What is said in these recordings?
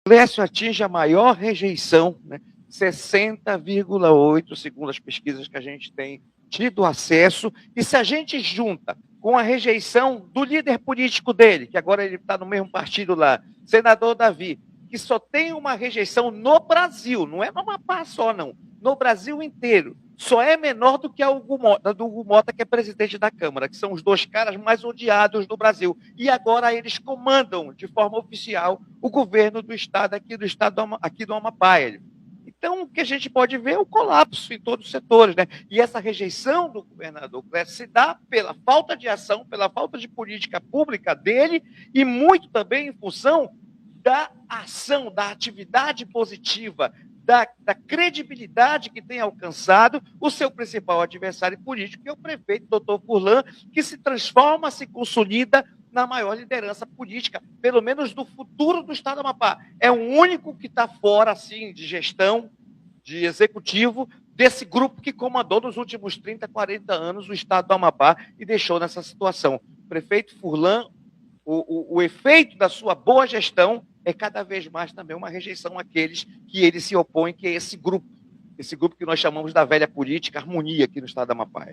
Clécio atinge a maior rejeição, né? 60,8%, segundo as pesquisas que a gente tem tido acesso. E se a gente junta com a rejeição do líder político dele, que agora ele está no mesmo partido lá, senador Davi, que só tem uma rejeição no Brasil, não é no Amapá só, não, no Brasil inteiro, só é menor do que a do Hugo Mota, que é presidente da Câmara, que são os dois caras mais odiados do Brasil. E agora eles comandam de forma oficial o governo do estado, aqui do Amapá. Então, o que a gente pode ver é o colapso em todos os setores, né? E essa rejeição do governador Clécio se dá pela falta de ação, pela falta de política pública dele e muito também em função da ação, da atividade positiva, da credibilidade que tem alcançado o seu principal adversário político, que é o prefeito doutor Furlan, que se transforma, se consolida na maior liderança política, pelo menos do futuro do estado do Amapá. É o único que está fora, assim, de gestão, de executivo, desse grupo que comandou nos últimos 30, 40 anos o estado do Amapá e deixou nessa situação. O prefeito Furlan, o efeito da sua boa gestão é cada vez mais também uma rejeição àqueles que ele se opõe, que é esse grupo que nós chamamos da velha política, harmonia aqui no estado do Amapá.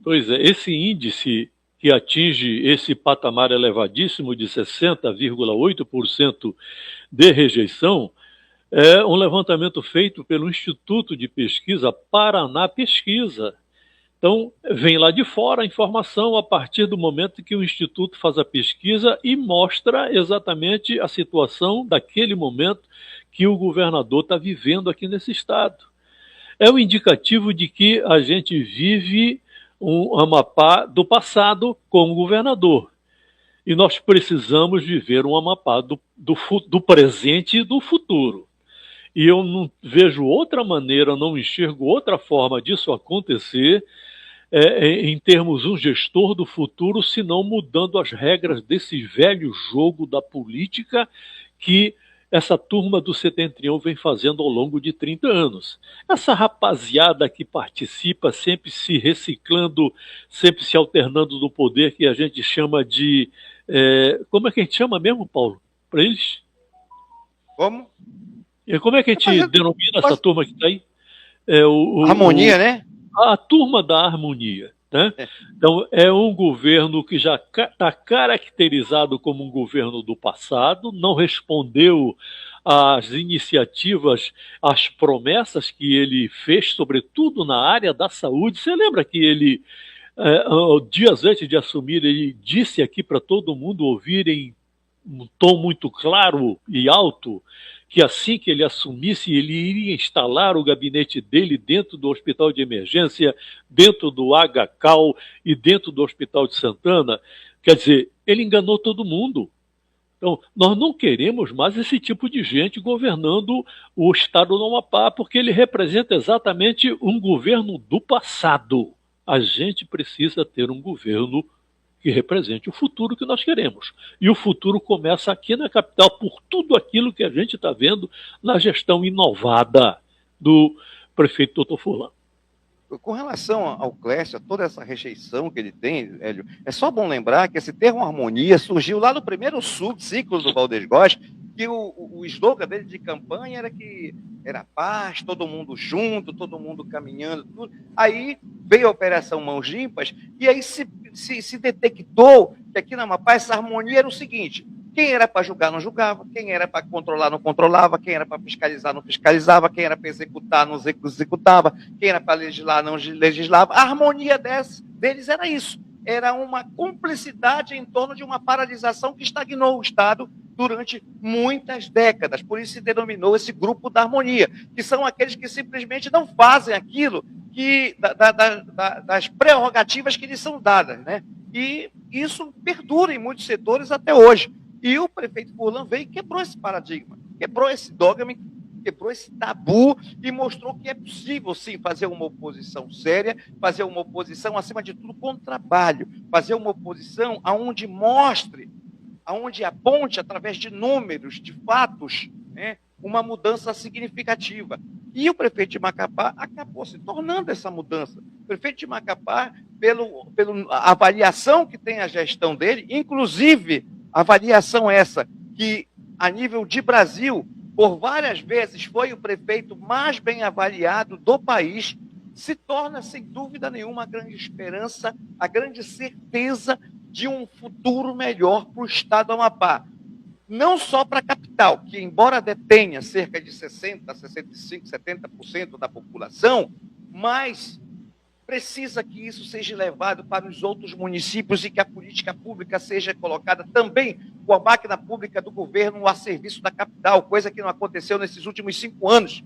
Pois é, esse índice que atinge esse patamar elevadíssimo de 60,8% de rejeição é um levantamento feito pelo Instituto de Pesquisa Paraná Pesquisa. Então, vem lá de fora a informação a partir do momento que o Instituto faz a pesquisa e mostra exatamente a situação daquele momento que o governador está vivendo aqui nesse estado. É um indicativo de que a gente vive um Amapá do passado com o governador. E nós precisamos viver um Amapá do presente e do futuro. E eu não vejo outra maneira, não enxergo outra forma disso acontecer em termos um gestor do futuro, senão mudando as regras desse velho jogo da política que essa turma do setentrião vem fazendo ao longo de 30 anos. Essa rapaziada que participa, sempre se reciclando, sempre se alternando no poder, que a gente chama de... como é que a gente chama mesmo, Paulo? Para eles? Como? E como é que a gente denomina essa turma que está aí? Harmonia, né? A turma da harmonia. Né? Então, é um governo que já está caracterizado como um governo do passado, não respondeu às iniciativas, às promessas que ele fez, sobretudo na área da saúde. Você lembra que ele, dias antes de assumir, ele disse aqui para todo mundo ouvir em um tom muito claro e alto que assim que ele assumisse, ele iria instalar o gabinete dele dentro do hospital de emergência, dentro do HCAL e dentro do hospital de Santana. Quer dizer, ele enganou todo mundo. Então, nós não queremos mais esse tipo de gente governando o estado do Amapá, porque ele representa exatamente um governo do passado. A gente precisa ter um governo que represente o futuro que nós queremos. E o futuro começa aqui na capital por tudo aquilo que a gente está vendo na gestão inovada do prefeito doutor Furlan. Com relação ao Clécio, a toda essa rejeição que ele tem, Hélio, é só bom lembrar que esse termo harmonia surgiu lá no primeiro ciclo do Valdez Góes, que o slogan dele de campanha era que era paz, todo mundo junto, todo mundo caminhando, tudo. Aí veio a Operação Mãos Limpas, e aí se detectou que aqui na Amapá essa harmonia era o seguinte: quem era para julgar não julgava, quem era para controlar não controlava, quem era para fiscalizar não fiscalizava, quem era para executar não executava, quem era para legislar não legislava. A harmonia deles era isso. Era uma cumplicidade em torno de uma paralisação que estagnou o Estado durante muitas décadas. Por isso se denominou esse grupo da harmonia, que são aqueles que simplesmente não fazem aquilo das prerrogativas que lhes são dadas, né? E isso perdura em muitos setores até hoje. E o prefeito Furlan veio e quebrou esse paradigma, quebrou esse dogma, quebrou esse tabu e mostrou que é possível, sim, fazer uma oposição séria, fazer uma oposição, acima de tudo, com trabalho, fazer uma oposição aonde mostre, aonde aponte, através de números, de fatos, né, uma mudança significativa. E o prefeito de Macapá acabou se tornando essa mudança. O prefeito de Macapá, pela avaliação que tem a gestão dele, inclusive avaliação essa que, a nível de Brasil, por várias vezes foi o prefeito mais bem avaliado do país, se torna, sem dúvida nenhuma, a grande esperança, a grande certeza de um futuro melhor para o estado do Amapá. Não só para a capital, que embora detenha cerca de 60%, 65%, 70% da população, mas precisa que isso seja levado para os outros municípios e que a política pública seja colocada também com a máquina pública do governo a serviço da capital, coisa que não aconteceu nesses últimos 5 anos.